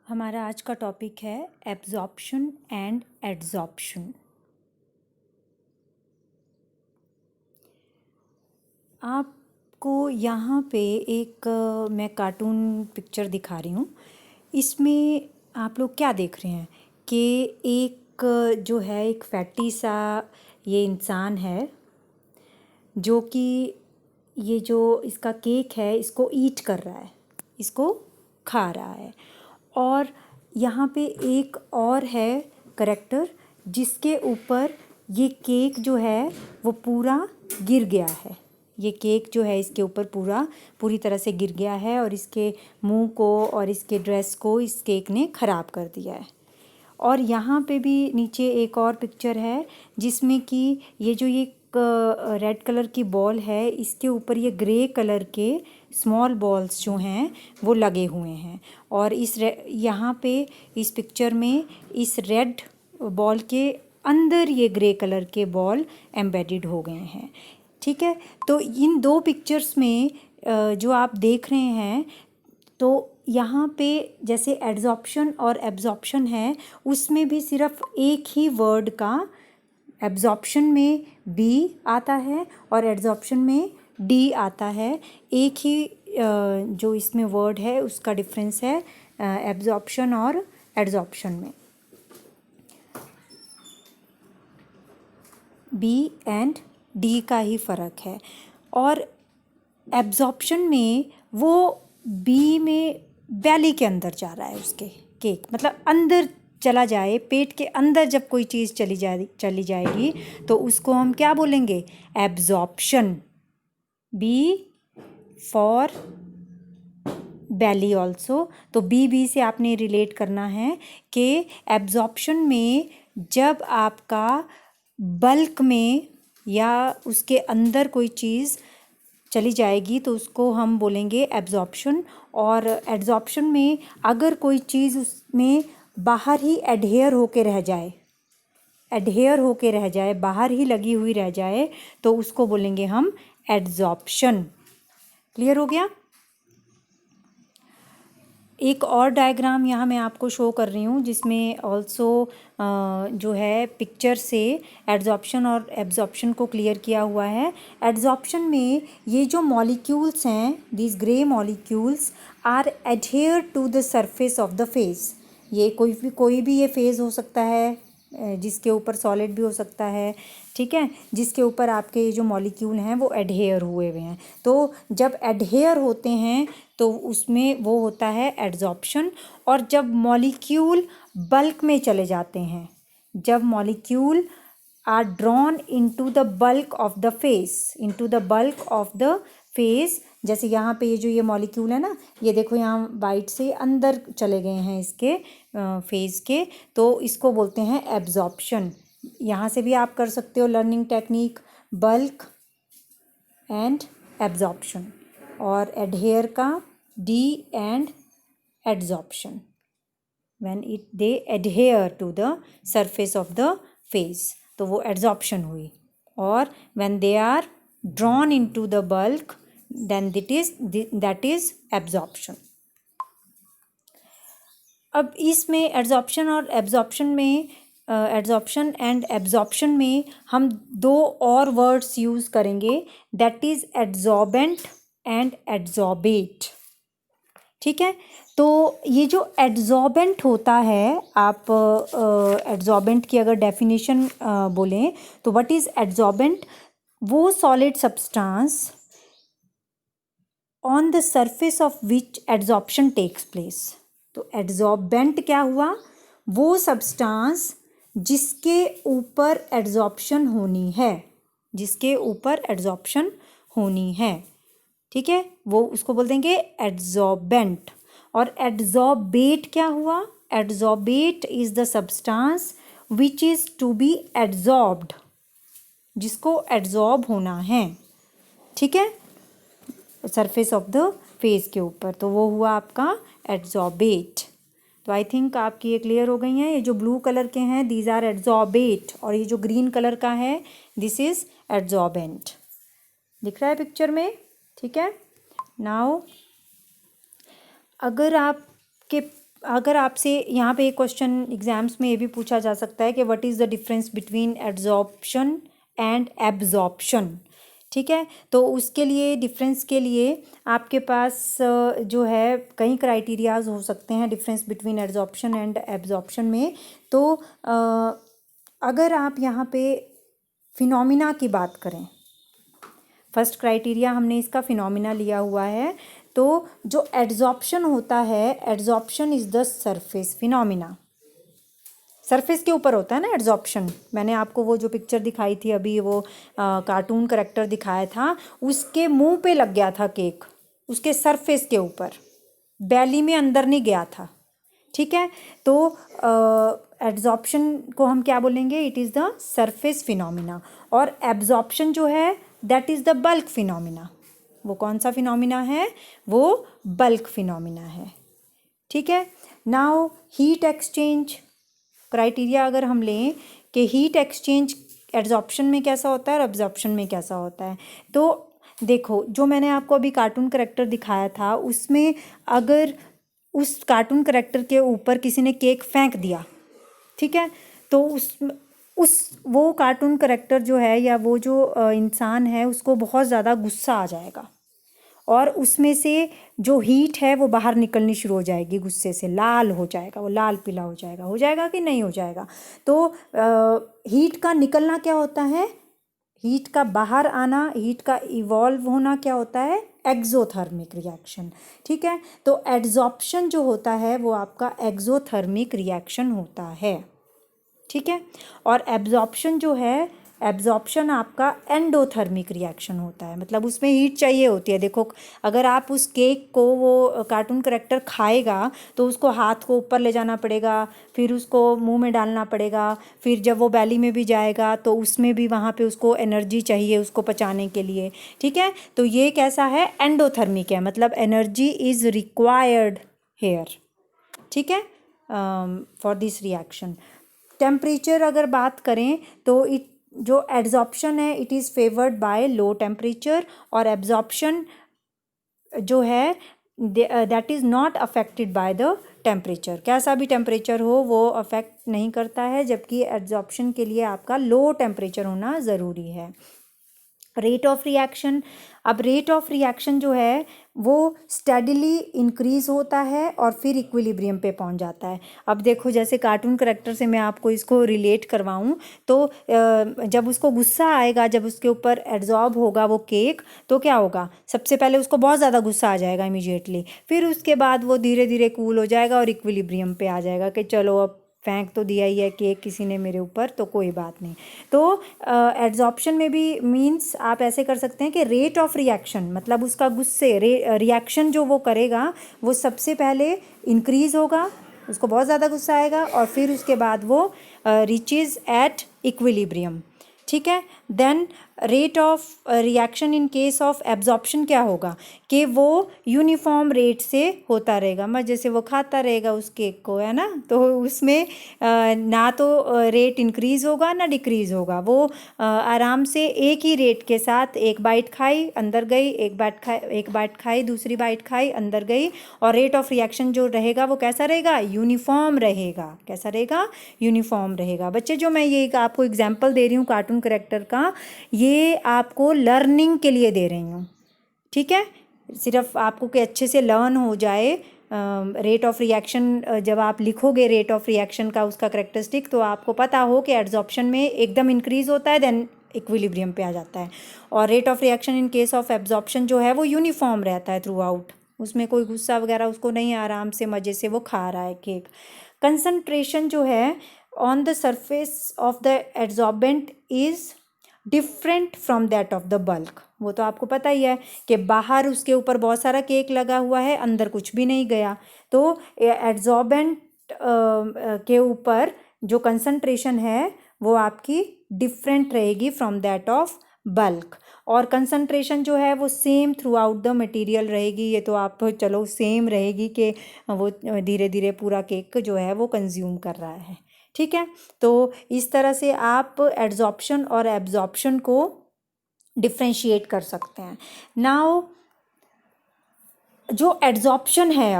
हमारा आज का टॉपिक है एब्जॉर्प्शन एंड एडजॉर्प्शन। आपको यहाँ पे एक मैं कार्टून पिक्चर दिखा रही हूँ। इसमें आप लोग क्या देख रहे हैं कि एक जो है एक फैटी सा ये इंसान है जो कि ये जो इसका केक है इसको ईट कर रहा है, इसको खा रहा है। और यहाँ पे एक और है करेक्टर जिसके ऊपर ये केक जो है वो पूरा गिर गया है। ये केक जो है इसके ऊपर पूरी तरह से गिर गया है और इसके मुंह को और इसके ड्रेस को इस केक ने ख़राब कर दिया है। और यहाँ पे भी नीचे एक और पिक्चर है जिसमें कि ये जो ये रेड कलर की बॉल है इसके ऊपर ये ग्रे कलर के स्मॉल बॉल्स जो हैं वो लगे हुए हैं। और यहाँ पे इस पिक्चर में इस रेड बॉल के अंदर ये ग्रे कलर के बॉल एम्बेडेड हो गए हैं। ठीक है, तो इन दो पिक्चर्स में जो आप देख रहे हैं तो यहाँ पे जैसे एड्जॉर्प्शन और एब्जॉर्प्शन है उसमें भी सिर्फ एक ही वर्ड का एब्जॉर्प्शन में बी आता है और एड्जॉर्प्शन में डी आता है। एक ही जो इसमें वर्ड है उसका डिफरेंस है एब्जॉर्प्शन और एड्जॉर्प्शन में। बी एंड डी का ही फ़र्क है। और एब्जॉर्प्शन में वो बी में बैली के अंदर जा रहा है, उसके केक मतलब अंदर चला जाए, पेट के अंदर जब कोई चीज़ चली जाएगी तो उसको हम क्या बोलेंगे, absorption. B for belly also. तो बी से आपने रिलेट करना है कि एब्जॉर्प्शन में जब आपका बल्क में या उसके अंदर कोई चीज़ चली जाएगी तो उसको हम बोलेंगे एब्जॉर्प्शन। और एड्जॉर्प्शन में अगर कोई चीज़ उसमें बाहर ही एडहेयर होके रह जाए, बाहर ही लगी हुई रह जाए तो उसको बोलेंगे हम एड्जॉर्प्शन। क्लियर हो गया। एक और डायग्राम यहाँ मैं आपको शो कर रही हूँ जिसमें ऑल्सो जो है पिक्चर से एड्जॉर्प्शन और एब्जॉर्प्शन को क्लियर किया हुआ है। एड्जॉर्प्शन में ये जो मॉलिक्यूल्स हैं, this grey molecules are adhere to the surface of the phase. ये कोई भी ये फेस हो सकता है जिसके ऊपर सॉलिड भी हो सकता है, ठीक है, जिसके ऊपर आपके ये जो मॉलिक्यूल हैं वो एडहेयर हुए हुए हैं। तो जब एडहेयर होते हैं तो उसमें वो होता है एड्जॉर्प्शन। और जब मॉलिक्यूल बल्क में चले जाते हैं, जब molecule are drawn into the bulk of the phase, जैसे यहाँ पे ये जो ये मॉलिक्यूल है ना, ये देखो यहाँ वाइट से अंदर चले गए हैं इसके फेस के, तो इसको बोलते हैं एब्जॉर्प्शन। यहाँ से भी आप कर सकते हो learning technique, bulk and absorption, और एडहेयर का d and adsorption. When they adhere to the surface of the phase तो वो एड्जॉर्प्शन हुई। और when they are drawn into the bulk then that is absorption. अब इसमें एड्जॉर्प्शन और absorption में एड्जॉर्प्शन एंड एब्जॉर्प्शन में हम दो और वर्ड्स यूज़ करेंगे, that is adsorbent and adsorbate. ठीक है, तो ये जो एड्जॉर्बेंट होता है, आप एड्जॉर्बेंट की अगर डेफिनेशन बोलें तो व्हाट इज़ एड्जॉर्बेंट, वो solid substance on the surface of which adsorption takes place. तो एड्जॉर्बेंट क्या हुआ, वो सब्सटेंस जिसके ऊपर एड्जॉर्प्शन होनी है, जिसके ऊपर एड्जॉर्प्शन होनी है, ठीक है, वो उसको बोल देंगे एड्जॉर्बेंट। और एड्जॉर्बेट क्या हुआ, adsorbate is the substance which is to be adsorbed, जिसको एड्जॉर्ब होना है, ठीक है, सरफेस ऑफ द फेस के ऊपर, तो वो हुआ आपका एड्जॉर्बेट। तो आई थिंक आपकी ये क्लियर हो गई हैं। ये जो ब्लू कलर के हैं दीज आर एड्जॉर्बेट, और ये जो ग्रीन कलर का है दिस इज एड्जॉर्बेंट। दिख रहा है पिक्चर में, ठीक है। नाउ अगर अगर आपसे यहाँ पे एक क्वेश्चन एग्जाम्स में ये भी पूछा जा सकता है कि what is the difference between adsorption and absorption. ठीक है, तो उसके लिए डिफरेंस के लिए आपके पास जो है कई क्राइटेरियाज हो सकते हैं difference between adsorption and absorption में। तो अगर आप यहाँ पे फिनोमिना की बात करें, फर्स्ट क्राइटेरिया हमने इसका फिनोमिना लिया हुआ है। तो जो एड्जॉर्प्शन होता है, adsorption is the surface phenomena, surface के ऊपर होता है ना एड्जॉर्प्शन। मैंने आपको वो जो पिक्चर दिखाई थी अभी, वो कार्टून करेक्टर दिखाया था, उसके मुंह पे लग गया था केक, उसके सरफेस के ऊपर, बैली में अंदर नहीं गया था। ठीक है, तो एड्जॉर्प्शन को हम क्या बोलेंगे, it is the surface phenomena. और एब्जॉर्प्शन जो है that is the bulk phenomena. वो कौन सा फिनोमिना है, वो बल्क फिनोमिना है। ठीक है, नाउ हीट एक्सचेंज क्राइटेरिया अगर हम लें कि हीट एक्सचेंज एड्जॉर्प्शन में कैसा होता है और एब्जॉर्प्शन में कैसा होता है, तो देखो जो मैंने आपको अभी कार्टून करेक्टर दिखाया था, उसमें अगर उस कार्टून करेक्टर के ऊपर किसी ने केक फेंक दिया, ठीक है, तो उस वो कार्टून करेक्टर जो है या वो जो इंसान है, उसको बहुत ज़्यादा गुस्सा आ जाएगा और उसमें से जो हीट है वो बाहर निकलनी शुरू हो जाएगी, गुस्से से लाल हो जाएगा, वो लाल पीला हो जाएगा कि नहीं हो जाएगा। तो हीट का निकलना क्या होता है, हीट का बाहर आना, हीट का इवॉल्व होना क्या होता है, एक्सोथर्मिक रिएक्शन। ठीक है, तो एड्जॉर्प्शन जो होता है वो आपका एक्सोथर्मिक रिएक्शन होता है। ठीक है, और एब्जॉर्प्शन जो है, एब्जॉर्प्शन आपका एंडोथर्मिक रिएक्शन होता है, मतलब उसमें हीट चाहिए होती है। देखो अगर आप उस केक को, वो कार्टून करेक्टर खाएगा तो उसको हाथ को ऊपर ले जाना पड़ेगा, फिर उसको मुंह में डालना पड़ेगा, फिर जब वो बैली में भी जाएगा तो उसमें भी वहाँ पे उसको एनर्जी चाहिए उसको पचाने के लिए। ठीक है, तो ये कैसा है, एंडोथर्मिक है, मतलब एनर्जी इज़ रिक्वायर्ड हेयर। ठीक है, फॉर दिस रिएक्शन। टेम्परेचर अगर बात करें तो जो एड्जॉर्प्शन है it is favoured by low temperature, और एब्जॉर्प्शन जो है that is not affected by the temperature. कैसा भी टेम्परेचर हो वो अफेक्ट नहीं करता है, जबकि एड्जॉर्प्शन के लिए आपका लो टेम्परेचर होना ज़रूरी है। रेट ऑफ रिएक्शन, अब रेट ऑफ रिएक्शन जो है वो स्टेडिली इंक्रीज़ होता है और फिर इक्विलिब्रियम पे पहुंच जाता है। अब देखो जैसे कार्टून करेक्टर से मैं आपको इसको रिलेट करवाऊं, तो जब उसको गुस्सा आएगा, जब उसके ऊपर एड्जॉर्ब होगा वो केक, तो क्या होगा, सबसे पहले उसको बहुत ज़्यादा गुस्सा आ जाएगा इमीडिएटली, फिर उसके बाद वो धीरे धीरे कूल हो जाएगा और इक्विलिब्रियम पे आ जाएगा कि चलो अब फेंक तो दिया ही है केक किसी ने मेरे ऊपर, तो कोई बात नहीं। तो एड्जॉर्प्शन में भी मीन्स आप ऐसे कर सकते हैं कि रेट ऑफ रिएक्शन, मतलब उसका गुस्से रिएक्शन जो वो करेगा वो सबसे पहले इंक्रीज़ होगा, उसको बहुत ज़्यादा गुस्सा आएगा, और फिर उसके बाद वो रीचेज एट इक्विलिब्रियम। ठीक है, then rate of reaction in case of absorption क्या होगा कि वो यूनिफॉर्म रेट से होता रहेगा, मज़े से वो खाता रहेगा उस केक को, है ना, तो उसमें ना तो रेट इंक्रीज़ होगा ना डिक्रीज़ होगा, वो आराम से एक ही रेट के साथ एक बाइट खाई अंदर गई, एक बाइट खाई दूसरी बाइट खाई अंदर गई, और रेट ऑफ रिएक्शन जो रहेगा वो कैसा रहेगा, यूनिफॉर्म रहेगा। कैसा रहेगा, यूनिफॉर्म रहेगा। बच्चे जो मैं ये आपको एग्जाम्पल दे रही हूँ कार्टून करेक्टर का, ये आपको लर्निंग के लिए दे रही हूँ। ठीक है, सिर्फ आपको कि अच्छे से लर्न हो जाए। रेट ऑफ रिएक्शन जब आप लिखोगे रेट ऑफ रिएक्शन का उसका करेक्टरिस्टिक, तो आपको पता हो कि एड्जॉर्प्शन में एकदम इंक्रीज़ होता है, देन इक्विलिब्रियम पे आ जाता है, और rate of reaction in case of absorption जो है वो यूनिफॉर्म रहता है थ्रू आउट, उसमें कोई गुस्सा वगैरह उसको नहीं, आराम से मज़े से वो खा रहा है केक। कंसंट्रेशन जो है on the surface of the adsorbent is different from that of the bulk. वो तो आपको पता ही है कि बाहर उसके ऊपर बहुत सारा केक लगा हुआ है, अंदर कुछ भी नहीं गया, तो एड्जॉर्बेंट के ऊपर जो कंसंट्रेशन है वो आपकी डिफरेंट रहेगी फ्रॉम दैट ऑफ बल्क, और कंसंट्रेशन जो है वो same through out the material रहेगी। ये तो आप चलो सेम रहेगी कि वो धीरे धीरे पूरा केक जो है वो कंज्यूम कर रहा है। ठीक है, तो इस तरह से आप एड्जॉर्प्शन और एब्जॉर्प्शन को डिफ्रेंशिएट कर सकते हैं। नाउ जो एड्जॉर्प्शन है,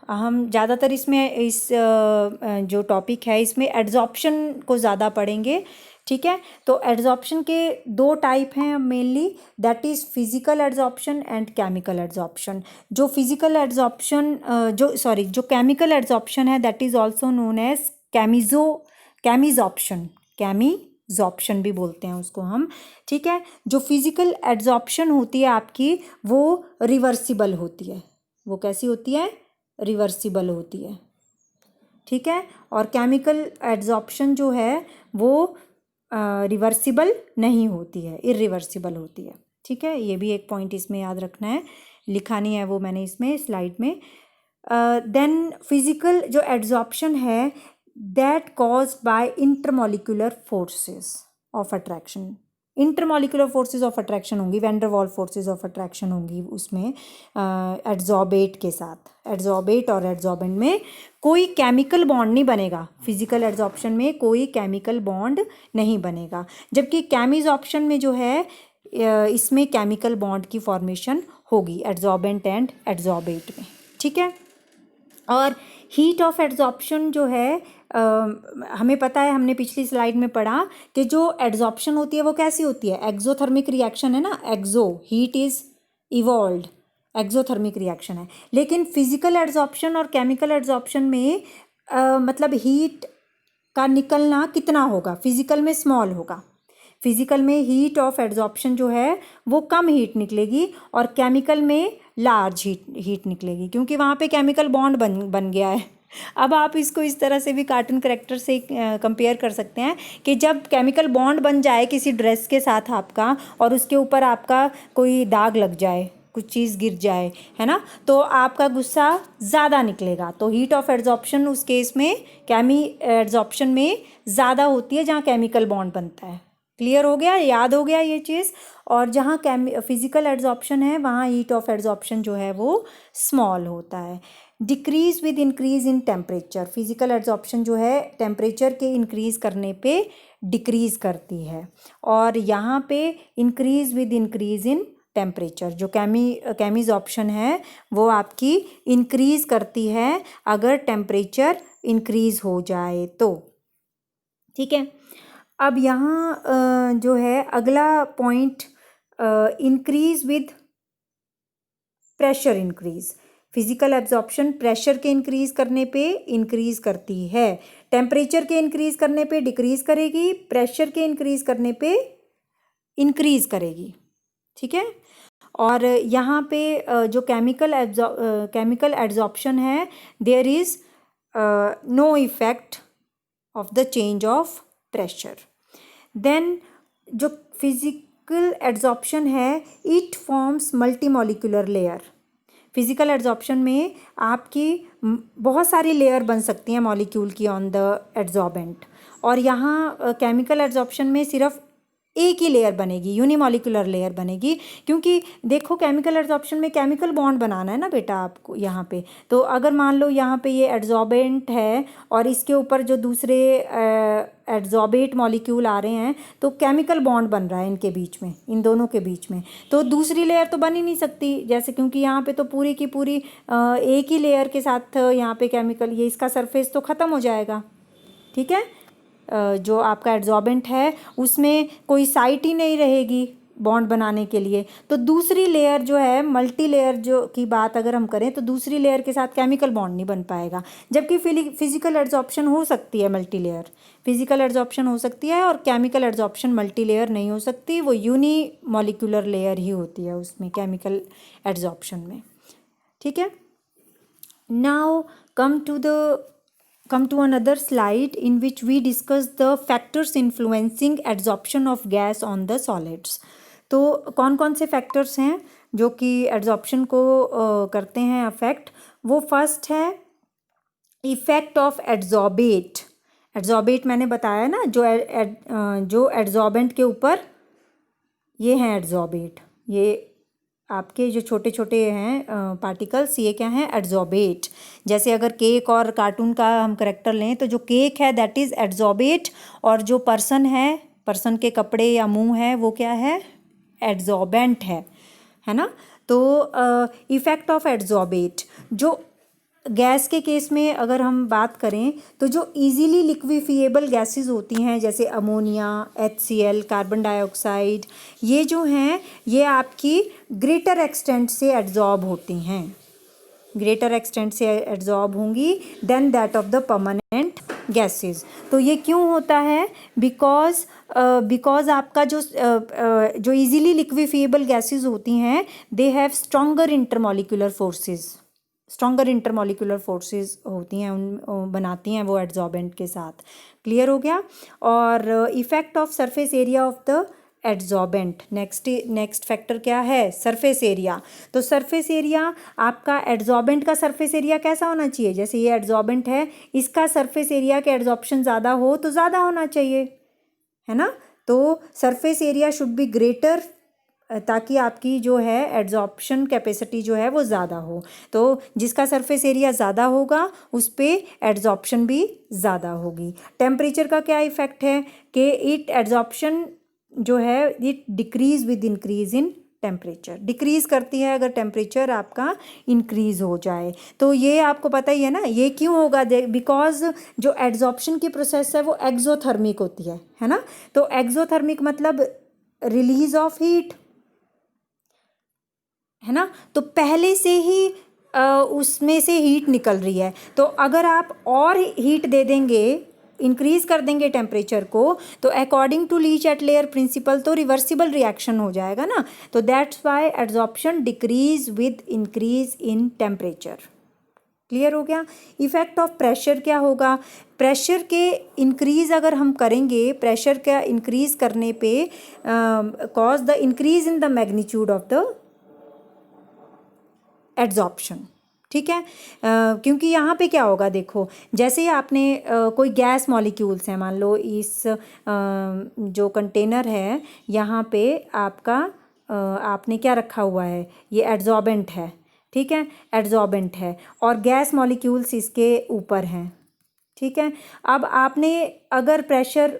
हम ज़्यादातर इसमें जो टॉपिक है इसमें एड्जॉर्प्शन को ज़्यादा पढ़ेंगे, ठीक है। तो एड्जॉर्प्शन के दो टाइप हैं mainly, that is physical adsorption and chemical adsorption. जो फिजिकल एड्जॉर्प्शन जो केमिकल एड्जॉर्प्शन है that is also known as chemisorption भी बोलते हैं उसको हम, ठीक है। जो फिजिकल एड्जॉर्प्शन होती है आपकी वो रिवर्सिबल होती है। वो कैसी होती है? रिवर्सिबल होती है, ठीक है। और केमिकल एड्जॉर्प्शन जो है वो रिवर्सिबल नहीं होती है, इरिवर्सिबल होती है, ठीक है। ये भी एक पॉइंट इसमें याद रखना है, लिखा नहीं है वो मैंने इसमें स्लाइड में। देन फिजिकल जो एड्जॉर्प्शन है that caused by intermolecular forces of attraction. Intermolecular forces of attraction होंगी, van der Waals forces of attraction होंगी उसमें एड्जॉर्बेट के साथ। एड्जॉर्बेट और एड्जॉर्बेंट में कोई केमिकल बॉन्ड नहीं बनेगा, फिजिकल एड्जॉर्प्शन में कोई केमिकल बॉन्ड नहीं बनेगा, जबकि केमिजॉर्प्शन में जो है इसमें केमिकल बॉन्ड की फॉर्मेशन होगी एड्जॉर्बेंट एंड एड्जॉर्बेट में, ठीक है। और हीट ऑफ एड्जॉर्प्शन जो है हमें पता है, हमने पिछली स्लाइड में पढ़ा कि जो एड्जॉर्प्शन होती है वो कैसी होती है? एक्सोथर्मिक रिएक्शन है ना, exo heat is evolved, exothermic reaction है। लेकिन फिजिकल एड्जॉर्प्शन और केमिकल एड्जॉर्प्शन में मतलब हीट का निकलना कितना होगा? फिजिकल में स्मॉल होगा, फिजिकल में हीट ऑफ एड्जॉर्प्शन जो है वो कम हीट निकलेगी और केमिकल में लार्ज हीट निकलेगी, क्योंकि वहाँ पे केमिकल बॉन्ड बन गया है। अब आप इसको इस तरह से भी कार्टून कैरेक्टर से कंपेयर कर सकते हैं कि जब केमिकल बॉन्ड बन जाए किसी ड्रेस के साथ आपका और उसके ऊपर आपका कोई दाग लग जाए, कुछ चीज़ गिर जाए, है ना, तो आपका गुस्सा ज़्यादा निकलेगा। तो हीट ऑफ एड्जॉर्प्शन उस केस में एड्जॉर्प्शन में ज़्यादा होती है जहाँ केमिकल बॉन्ड बनता है। क्लियर हो गया, याद हो गया ये चीज़। और जहाँ फिजिकल एड्जॉर्प्शन है वहाँ हीट ऑफ एड्जॉर्प्शन जो है वो स्मॉल होता है। Decrease with increase in temperature, physical adsorption जो है टेम्परेचर के इंक्रीज करने पे डिक्रीज करती है, और यहाँ पे increase with increase in temperature जो केमिजॉर्प्शन है वो आपकी इंक्रीज करती है अगर टेम्परेचर इंक्रीज हो जाए तो, ठीक है। अब यहाँ जो है अगला point, increase with pressure increase. Physical absorption pressure के इंक्रीज करने पे इंक्रीज करती है, टेम्परेचर के इंक्रीज करने पे डिक्रीज करेगी, प्रेशर के इंक्रीज करने पे इंक्रीज करेगी, ठीक है। और यहाँ पे जो केमिकल एब्जॉर्प्शन है there is no effect of the change of pressure. Then जो फिजिकल एड्जॉर्प्शन है it forms multi molecular layer. Physical adsorption में आपकी बहुत सारी लेयर बन सकती हैं मॉलिक्यूल की ऑन द एड्जॉर्बेंट, और यहाँ केमिकल एड्जॉर्प्शन में सिर्फ एक ही लेयर बनेगी, यूनिमॉलिक्यूलर लेयर बनेगी, क्योंकि देखो केमिकल एड्जॉर्प्शन में केमिकल बॉन्ड बनाना है ना बेटा आपको यहाँ पे। तो अगर मान लो यहाँ पे ये एड्जॉर्बेंट है और इसके ऊपर जो दूसरे एड्जॉर्बेट मॉलिक्यूल आ रहे हैं तो केमिकल बॉन्ड बन रहा है इनके बीच में, इन दोनों के बीच में, तो दूसरी लेयर तो बन ही नहीं सकती, जैसे क्योंकि यहाँ पे तो पूरी की पूरी एक ही लेयर के साथ यहाँ पे केमिकल, ये इसका सरफेस तो ख़त्म हो जाएगा, ठीक है। जो आपका एड्जॉर्बेंट है उसमें कोई साइट ही नहीं रहेगी बॉन्ड बनाने के लिए, तो दूसरी लेयर जो है मल्टी लेयर जो की बात अगर हम करें तो दूसरी लेयर के साथ केमिकल बॉन्ड नहीं बन पाएगा, जबकि फिजिकल एड्जॉर्प्शन हो सकती है मल्टी लेयर, फिजिकल एड्जॉर्प्शन हो सकती है और केमिकल एड्जॉर्प्शन मल्टी लेयर नहीं हो सकती, वो यूनी मॉलिक्यूलर लेयर ही होती है उसमें केमिकल एड्जॉर्प्शन में, ठीक है। Now come to another slide in which we discuss the factors influencing absorption of gas on the solids। तो कौन कौन से फैक्टर्स हैं जो कि एड्जॉर्प्शन को करते हैं अफेक्ट? वो फर्स्ट है इफेक्ट ऑफ एड्जॉर्बेट। एड्जॉर्बेट मैंने बताया ना, जो एड्जॉर्बेंट के ऊपर ये हैं एड्जॉर्बेट, ये आपके जो छोटे छोटे हैं पार्टिकल्स, ये क्या हैं? एड्जॉर्बेट। जैसे अगर केक और कार्टून का हम करेक्टर लें तो जो केक है दैट इज़ एड्जॉर्बेट, और जो पर्सन है, पर्सन के कपड़े या मुंह है वो क्या है? एड्जॉर्बेंट है ना। तो इफ़ेक्ट ऑफ एड्जॉर्बेट, जो गैस के केस में अगर हम बात करें तो जो इजीली लिक्विफिएबल गैसेस होती हैं जैसे अमोनिया, HCl, कार्बन डाइऑक्साइड, ये जो हैं ये आपकी ग्रेटर एक्सटेंट से एड्जॉर्ब होती हैं, ग्रेटर एक्सटेंट से एड्जॉर्ब होंगी than that of the permanent gases. तो ये क्यों होता है? बिकॉज आपका जो इजीली लिक्विफिएबल गैसेस होती हैं they have stronger intermolecular forces होती हैं, उन बनाती हैं वो एड्जॉर्बेंट के साथ। क्लियर हो गया? और effect of surface area of the adsorbent, next factor क्या है? Surface area. तो सरफेस एरिया आपका एड्जॉर्बेंट का सरफेस एरिया कैसा होना चाहिए? जैसे ये एड्जॉर्बेंट है, इसका सरफेस एरिया के एड्जॉर्प्शन ज़्यादा हो तो ज़्यादा होना चाहिए, है ना? तो surface area should be greater ताकि आपकी जो है एड्जॉर्प्शन कैपेसिटी जो है वो ज़्यादा हो। तो जिसका सरफेस एरिया ज़्यादा होगा उस पर एड्जॉर्प्शन भी ज़्यादा होगी। टेम्परेचर का क्या इफ़ेक्ट है कि इट एड्जॉर्प्शन जो है it decrease with increase in temperature, decrease करती है अगर टेम्परेचर आपका इंक्रीज़ हो जाए। तो ये आपको पता ही है ना, ये क्यों होगा? बिकॉज जो एड्जॉर्प्शन की प्रोसेस है वो एक्सोथर्मिक होती है ना? तो एक्सोथर्मिक मतलब रिलीज ऑफ हीट, है ना? तो पहले से ही उसमें से हीट निकल रही है, तो अगर आप और हीट दे देंगे, इंक्रीज़ कर देंगे टेम्परेचर को, तो अकॉर्डिंग टू ली चैटलेयर प्रिंसिपल तो रिवर्सिबल रिएक्शन हो जाएगा ना। तो that's why adsorption decrease with increase in temperature. Clear हो गया? इफेक्ट ऑफ प्रेशर क्या होगा? प्रेशर के इंक्रीज़ अगर हम करेंगे, प्रेशर का इंक्रीज़ करने पे cause the increase in the magnitude of the adsorption. ठीक है? क्योंकि यहाँ पे क्या होगा, देखो जैसे ही आपने कोई गैस मॉलिक्यूल्स हैं, मान लो इस जो कंटेनर है यहाँ पे आपका आपने क्या रखा हुआ है, ये एड्जॉर्बेंट है, ठीक है? एड्जॉर्बेंट है और गैस मॉलिक्यूल्स इसके ऊपर हैं, ठीक है? अब आपने अगर प्रेशर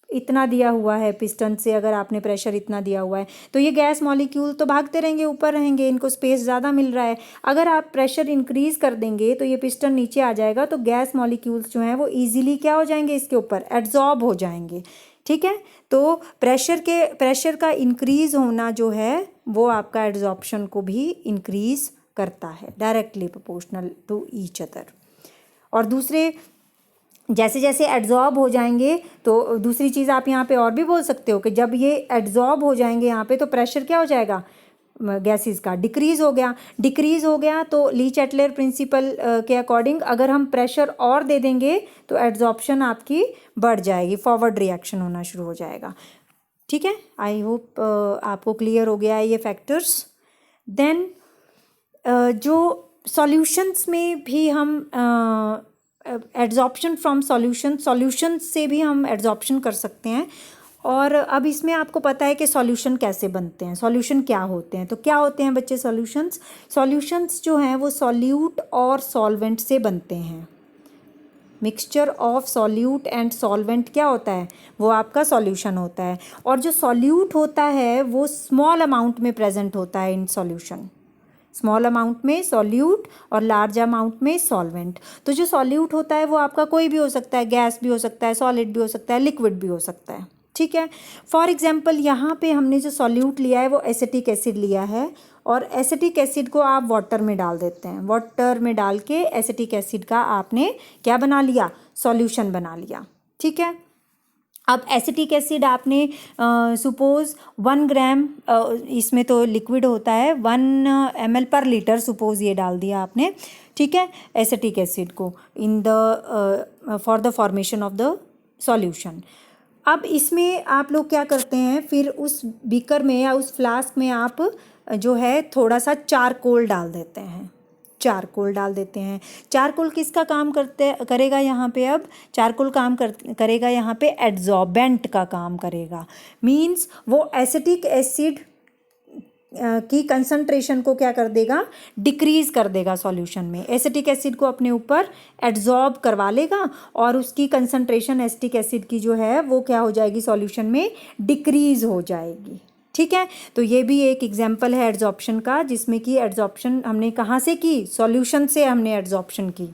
इतना दिया हुआ है, पिस्टन से अगर आपने प्रेशर इतना दिया हुआ है तो ये गैस मॉलिक्यूल तो भागते रहेंगे, ऊपर रहेंगे, इनको स्पेस ज़्यादा मिल रहा है। अगर आप प्रेशर इंक्रीज़ कर देंगे तो ये पिस्टन नीचे आ जाएगा, तो गैस मॉलिक्यूल्स जो हैं वो ईजिली क्या हो जाएंगे, इसके ऊपर एड्जॉर्ब हो जाएंगे। ठीक है? तो प्रेशर का इंक्रीज़ होना जो है वो आपका एड्जॉर्प्शन को भी इंक्रीज़ करता है, directly proportional to each other. और दूसरे जैसे जैसे एड्जॉर्ब हो जाएंगे, तो दूसरी चीज़ आप यहाँ पे और भी बोल सकते हो कि जब ये एड्जॉर्ब हो जाएंगे यहाँ पे तो प्रेशर क्या हो जाएगा गैसेस का, डिक्रीज़ हो गया। तो ली चैटलेयर प्रिंसिपल के अकॉर्डिंग अगर हम प्रेशर और दे देंगे तो एड्जॉर्प्शन आपकी बढ़ जाएगी, फॉरवर्ड रिएक्शन होना शुरू हो जाएगा। ठीक है? आई होप आपको क्लियर हो गया है ये फैक्टर्स। देन जो सॉल्यूशंस में भी हम एड्जॉर्प्शन फ्रॉम सॉल्यूशन से भी हम एड्जॉर्प्शन कर सकते हैं। और अब इसमें आपको पता है कि सॉल्यूशन कैसे बनते हैं, सॉल्यूशन क्या होते हैं। तो क्या होते हैं बच्चे सॉल्यूशंस जो हैं वो सॉल्यूट और सॉल्वेंट से बनते हैं। Mixture of solute and solvent क्या होता है, वो आपका सॉल्यूशन होता है। और जो सॉल्यूट होता है वो स्मॉल अमाउंट में प्रेजेंट होता है इन सॉल्यूशन, स्मॉल अमाउंट में सॉल्यूट और लार्ज अमाउंट में सॉल्वेंट। तो जो सॉल्यूट होता है वो आपका कोई भी हो सकता है, गैस भी हो सकता है, सॉलिड भी हो सकता है, लिक्विड भी हो सकता है। ठीक है? फॉर एग्जांपल यहाँ पे हमने जो सॉल्यूट लिया है वो एसिटिक एसिड लिया है, और एसिटिक एसिड को आप वाटर में डाल देते हैं, वाटर में डाल के एसिटिक एसिड का आपने क्या बना लिया, सॉल्यूशन बना लिया। ठीक है? अब एसिटिक एसिड आपने सपोज 1 ग्राम, इसमें तो लिक्विड होता है, 1 ml पर लीटर सपोज ये डाल दिया आपने। ठीक है? एसिटिक एसिड को in the for the formation of the solution. अब इसमें आप लोग क्या करते हैं, फिर उस बीकर में या उस फ्लास्क में आप जो है थोड़ा सा चारकोल डाल देते हैं, चारकोल किसका काम करेगा यहाँ पे? अब चारकोल काम करेगा यहाँ पे एड्जॉर्बेंट का काम करेगा। मींस वो एसिटिक एसिड की कंसंट्रेशन को क्या कर देगा, डिक्रीज़ कर देगा सॉल्यूशन में। एसिटिक एसिड को अपने ऊपर एड्जॉर्ब करवा लेगा और उसकी कंसंट्रेशन एसिटिक एसिड की जो है वो क्या हो जाएगी, सॉल्यूशन में डिक्रीज़ हो जाएगी। ठीक है। तो ये भी एक एग्जाम्पल है एड्जॉर्प्शन का, जिसमें कि एड्जॉर्प्शन हमने कहाँ से की, सॉल्यूशन से हमने एड्जॉर्प्शन की।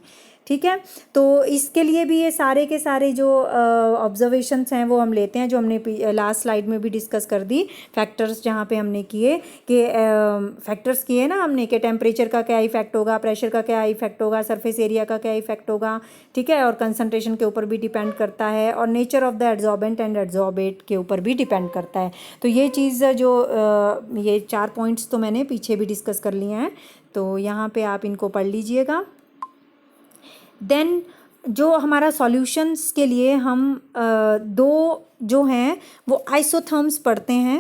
ठीक है। तो इसके लिए भी ये सारे के सारे जो ऑब्जर्वेशंस हैं वो हम लेते हैं, जो हमने लास्ट स्लाइड में भी डिस्कस कर दी। फैक्टर्स जहाँ पे हमने किए कि फैक्टर्स किए ना हमने, कि टेम्परेचर का क्या इफेक्ट होगा, प्रेशर का क्या इफेक्ट होगा, सरफेस एरिया का क्या इफेक्ट होगा। ठीक है। और कंसनट्रेशन के ऊपर भी डिपेंड करता है, और nature of the adsorbent and adsorbate के ऊपर भी डिपेंड करता है। तो ये चीज़ जो ये 4 पॉइंट्स तो मैंने पीछे भी डिस्कस कर लिए हैं, तो यहाँ पे आप इनको पढ़ लीजिएगा। देन जो हमारा सॉल्यूशंस के लिए हम दो जो हैं वो आइसोथर्म्स पढ़ते हैं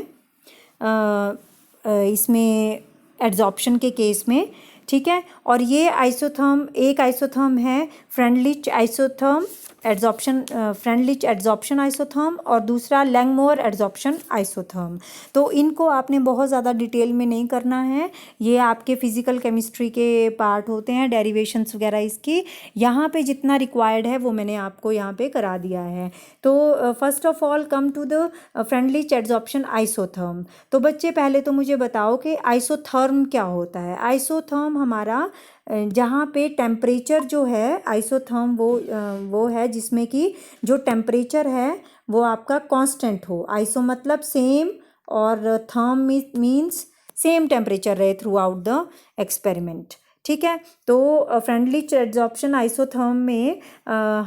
इसमें एड्जॉर्प्शन के केस में। ठीक है। और ये आइसोथर्म, एक आइसोथर्म है Freundlich isotherm adsorption, Freundlich adsorption isotherm, और दूसरा लैंगमोर एड्जॉर्प्शन आइसोथर्म। तो इनको आपने बहुत ज़्यादा डिटेल में नहीं करना है, ये आपके फिजिकल केमिस्ट्री के पार्ट होते हैं, डेरिवेशंस वगैरह इसकी। यहाँ पे जितना रिक्वायर्ड है वो मैंने आपको यहाँ पे करा दिया है। तो first of all come to the Freundlich adsorption isotherm. तो बच्चे पहले तो मुझे बताओ कि आइसोथर्म क्या होता है। आइसोथर्म हमारा जहाँ पे टेम्परेचर जो है, आइसोथर्म वो है जिसमें कि जो टेम्परेचर है वो आपका कांस्टेंट हो। आइसो मतलब सेम, और थर्म मीन्स सेम टेम्परेचर रहे थ्रू आउट द एक्सपेरिमेंट। ठीक है। तो फ्रेंडली एड्जॉर्प्शन आइसोथर्म में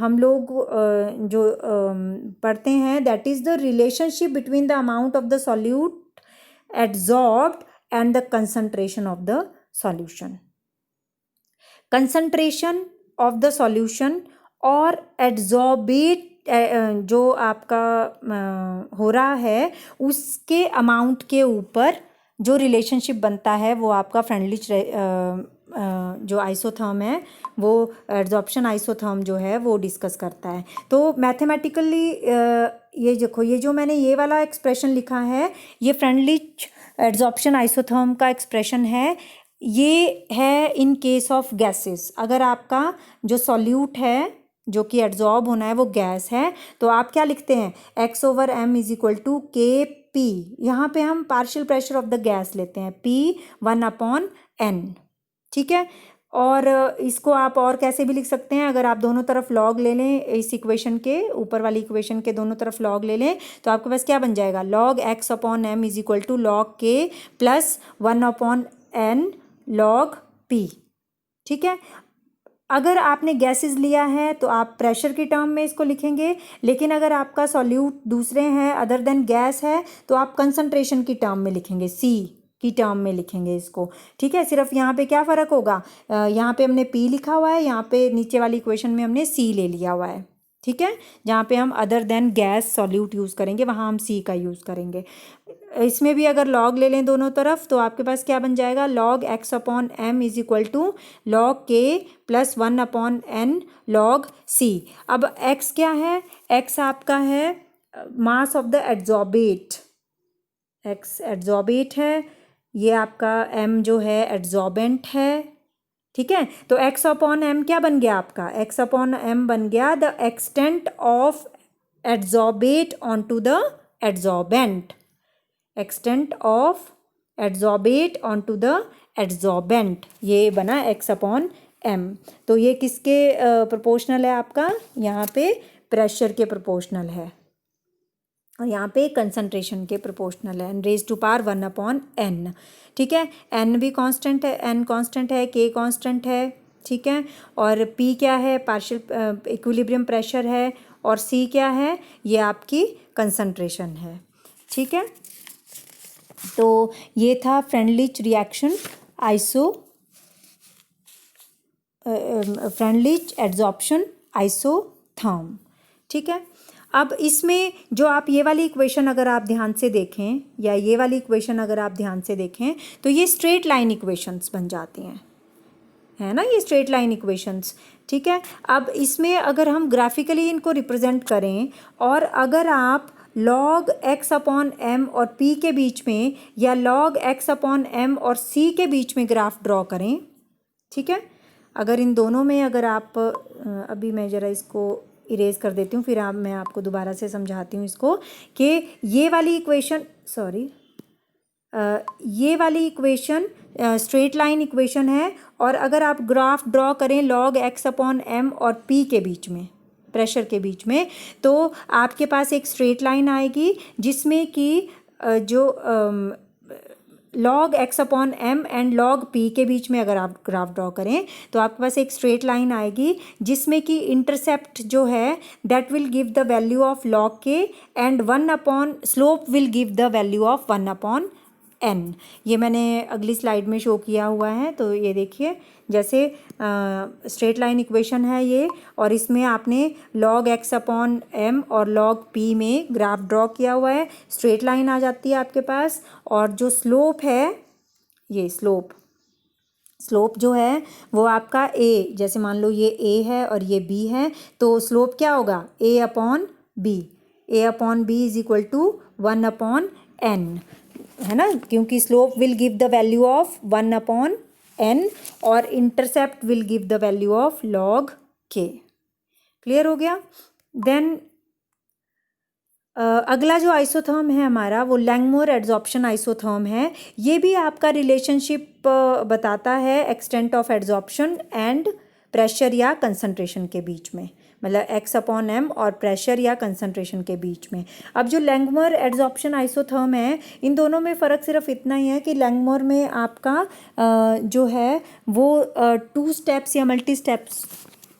हम लोग जो पढ़ते हैं, that is the relationship between the amount of the solute adsorbed and the concentration of the solution. Concentration of the solution और एड्जॉर्बेट जो आपका हो रहा है उसके अमाउंट के ऊपर जो रिलेशनशिप बनता है वो आपका फ्रेंडली जो आइसोथर्म है वो एड्जॉर्प्शन आइसोथर्म जो है वो डिस्कस करता है। तो मैथमेटिकली ये देखो, ये जो मैंने ये वाला एक्सप्रेशन लिखा है ये फ्रेंडली एड्जॉर्प्शन आइसोथर्म का एक्सप्रेशन है। ये है इन केस ऑफ गैसेस। अगर आपका जो सॉल्यूट है जो कि एड्जॉर्ब होना है वो गैस है, तो आप क्या लिखते हैं, x/m is equal to KP। यहाँ पे हम partial pressure of the gas लेते हैं, P 1/n। ठीक है। और इसको आप और कैसे भी लिख सकते हैं, अगर आप दोनों तरफ लॉग ले लें, इस इक्वेशन के ऊपर वाली इक्वेशन के दोनों तरफ लॉग ले लें, तो आपके पास क्या बन जाएगा, log x/m is equal to log K plus 1/n log P। ठीक है। अगर आपने गैसेस लिया है तो आप प्रेशर की टर्म में इसको लिखेंगे, लेकिन अगर आपका सॉल्यूट दूसरे हैं अदर देन गैस है तो आप कंसंट्रेशन की टर्म में लिखेंगे, C की टर्म में लिखेंगे इसको। ठीक है। सिर्फ यहाँ पे क्या फ़र्क होगा, यहाँ पे हमने P लिखा हुआ है, यहाँ पे नीचे वाली इक्वेशन में हमने C ले लिया हुआ है। ठीक है। जहाँ पे हम other than gas solute use करेंगे वहाँ हम C का यूज़ करेंगे। इसमें भी अगर लॉग ले लें दोनों तरफ तो आपके पास क्या बन जाएगा, log x/m is equal to log K plus 1/n log C। अब x क्या है, x आपका है mass of the adsorbate, x adsorbate है, ये आपका m जो है एड्जॉर्बेंट है। ठीक है। तो x/m क्या बन गया आपका, x/m बन गया the extent of adsorbate on to the adsorbent, extent of adsorbate on to the adsorbent, ये बना x/m। तो ये किसके प्रोपोर्शनल है आपका, यहाँ पे प्रेशर के प्रोपोर्शनल है, और यहाँ पे कंसंट्रेशन के प्रोपोर्शनल है, रेज़ टू पावर 1/n। ठीक है। n भी कांस्टेंट है, n कांस्टेंट है, k कांस्टेंट है। ठीक है। और p क्या है, पार्शियल इक्विलिब्रियम प्रेशर है, और c क्या है, ये आपकी कंसंट्रेशन है। ठीक है। तो ये था Freundlich reaction Freundlich adsorption isotherm. ठीक है। अब इसमें जो आप ये वाली इक्वेशन अगर आप ध्यान से देखें, या ये वाली इक्वेशन अगर आप ध्यान से देखें, तो ये स्ट्रेट लाइन इक्वेशंस बन जाती हैं, है ना, ये स्ट्रेट लाइन इक्वेशंस। ठीक है। अब इसमें अगर हम ग्राफिकली इनको रिप्रेजेंट करें, और अगर आप log x/m और p के बीच में, या log x/m और c के बीच में ग्राफ ड्रॉ करें, ठीक है, अगर इन दोनों में अगर आप अभी मैं ज़रा इसको इरेज कर देती हूँ, मैं आपको दोबारा से समझाती हूँ इसको, कि ये वाली इक्वेशन, सॉरी ये वाली इक्वेशन स्ट्रेट लाइन इक्वेशन है, और अगर आप ग्राफ ड्रॉ करें log x अपॉन m और p के बीच में, प्रेशर के बीच में, तो आपके पास एक स्ट्रेट लाइन आएगी जिसमें कि जो log x upon m and log p के बीच में अगर आप ग्राफ ड्रॉ करें तो आपके पास एक स्ट्रेट लाइन आएगी जिसमें कि इंटरसेप्ट जो है that will give the value of log k and 1 upon slope will give the value of 1 upon n। ये मैंने अगली स्लाइड में शो किया हुआ है। तो ये देखिए, जैसे स्ट्रेट लाइन इक्वेशन है ये, और इसमें आपने log x अपॉन m और log p में ग्राफ ड्रॉ किया हुआ है, स्ट्रेट लाइन आ जाती है आपके पास। और जो स्लोप है, ये स्लोप जो है वो आपका a, जैसे मान लो ये a है और ये b है, तो स्लोप क्या होगा a upon b, is equal to 1 upon n, है ना, क्योंकि slope will give the value of 1 upon n और intercept will give the value of log k। Clear हो गया। देन अगला जो आइसोथर्म है हमारा वो लैंगमोर एड्जॉर्प्शन आइसोथर्म है। ये भी आपका रिलेशनशिप बताता है extent of adsorption and pressure या कंसंट्रेशन के बीच में, मतलब x अपॉन m और प्रेशर या कंसंट्रेशन के बीच में। अब जो लैंगमोर एड्जॉर्प्शन आइसोथर्म है, इन दोनों में फ़र्क सिर्फ इतना ही है कि लैंगमोर में आपका जो है वो 2 स्टेप्स या मल्टी स्टेप्स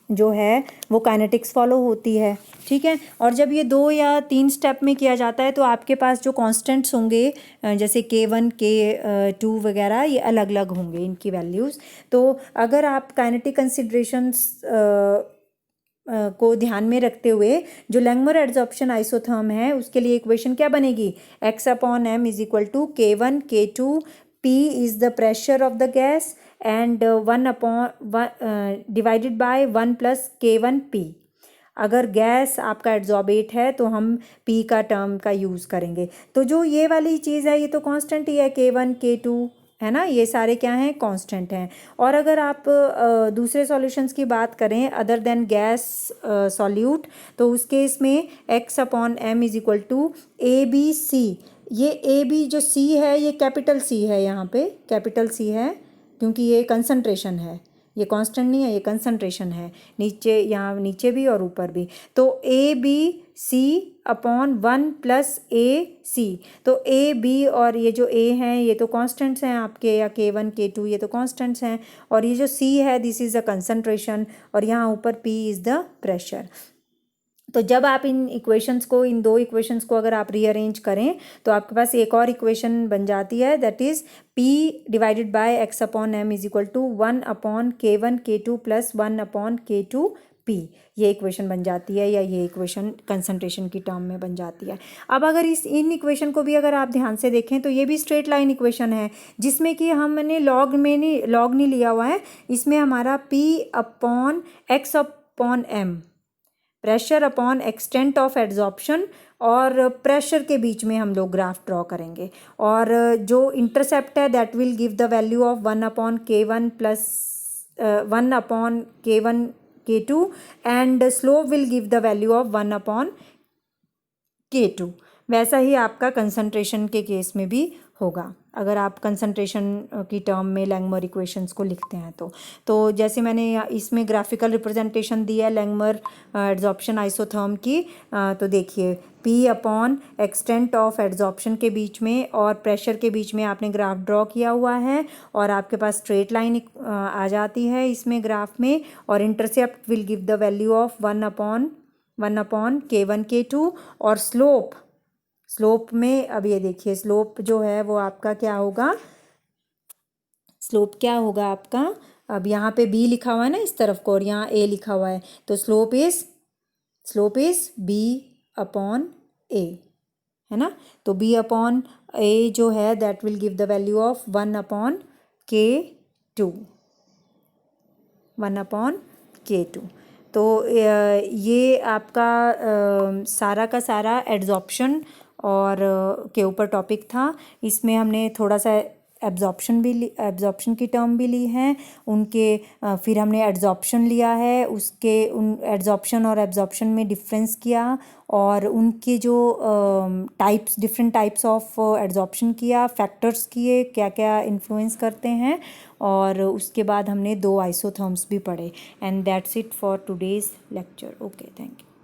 जो है वो काइनेटिक्स फॉलो होती है, ठीक है। और जब ये 2 या 3 स्टेप में किया जाता है तो आपके पास जो कांस्टेंट्स होंगे जैसे K1 K2 वगैरह, ये अलग अलग होंगे इनकी वैल्यूज़। तो अगर आप काइनेटिक कंसिडरेशंस को ध्यान में रखते हुए जो लैंगमोर एड्जॉर्प्शन आइसोथर्म है उसके लिए इक्वेशन क्या बनेगी, x upon m is equal to K1 K2, P is the pressure of the gas and 1 upon divided by 1 plus K1P। अगर गैस आपका एड्जॉर्बेट है तो हम P का टर्म का यूज़ करेंगे। तो जो ये वाली चीज़ है ये तो कांस्टेंट ही है, K1 K2, है ना, ये सारे क्या हैं, कांस्टेंट हैं। और अगर आप दूसरे सॉल्यूशंस की बात करें अदर देन गैस सॉल्यूट, तो उस केस में x upon m is equal to ABC। ये AB जो C है ये कैपिटल C है, यहाँ पे कैपिटल C है क्योंकि ये कंसंट्रेशन है, ये कांस्टेंट नहीं है, ये कंसंट्रेशन है, नीचे यहाँ नीचे भी और ऊपर भी। तो ABC अपॉन 1 प्लस AC। तो AB और ये जो A हैं ये तो कांस्टेंट्स हैं आपके, या K1 K2 ये तो कांस्टेंट्स हैं, और ये जो C है दिस इज़ द कंसंट्रेशन, और यहाँ ऊपर P इज़ द प्रेशर। तो जब आप इन इक्वेशंस को, इन 2 इक्वेशंस को अगर आप रीअरेंज करें तो आपके पास एक और इक्वेशन बन जाती है, that is P divided by x upon m is equal to 1 upon K1 K2 plus 1 upon K2P। ये इक्वेशन बन जाती है, या ये इक्वेशन कंसंट्रेशन की टर्म में बन जाती है। अब अगर इन इक्वेशन को भी अगर आप ध्यान से देखें तो ये भी स्ट्रेट लाइन इक्वेशन है जिसमें कि हमने लॉग नहीं लिया हुआ है, इसमें हमारा P upon x upon m, pressure upon extent of adsorption और प्रेशर के बीच में हम लोग ग्राफ ड्रॉ करेंगे। और जो इंटरसेप्ट है that will give the value of 1 upon K1 plus 1 upon K1 K2 and slope will give the value of 1 upon K2। वैसा ही आपका कंसंट्रेशन के केस में भी होगा अगर आप कंसंट्रेशन की टर्म में लैंगमोर इक्वेशंस को लिखते हैं तो जैसे मैंने इसमें ग्राफिकल रिप्रेजेंटेशन दिया है लैंगमोर एड्जॉर्प्शन आइसोथर्म की, तो देखिए P upon extent of adsorption के बीच में और प्रेशर के बीच में आपने ग्राफ ड्रॉ किया हुआ है, और आपके पास स्ट्रेट लाइन आ जाती है इसमें ग्राफ में, और intercept will give the value of 1 upon K1 K2। और स्लोप में अब ये देखिए, स्लोप जो है वो आपका क्या होगा, स्लोप क्या होगा आपका, अब यहाँ पे B लिखा हुआ है ना इस तरफ को, और यहाँ A लिखा हुआ है, तो slope is B upon A, है ना। तो B अपॉन A जो है that will give the value of 1 upon K2, 1 upon K2। तो ये आपका सारा का सारा एड्जॉर्प्शन और के ऊपर टॉपिक था। इसमें हमने थोड़ा सा एब्जॉर्प्शन की टर्म भी ली हैं उनके। फिर हमने एड्जॉर्प्शन लिया है, उसके उन एड्जॉर्प्शन और एब्जॉर्प्शन में डिफरेंस किया और उनके जो डिफरेंट टाइप्स ऑफ एड्जॉर्प्शन किया, फैक्टर्स किए, क्या क्या इन्फ्लुएंस करते हैं। और उसके बाद हमने 2 आइसोथर्म्स भी पढ़े। And that's it for today's lecture. Okay, thank you.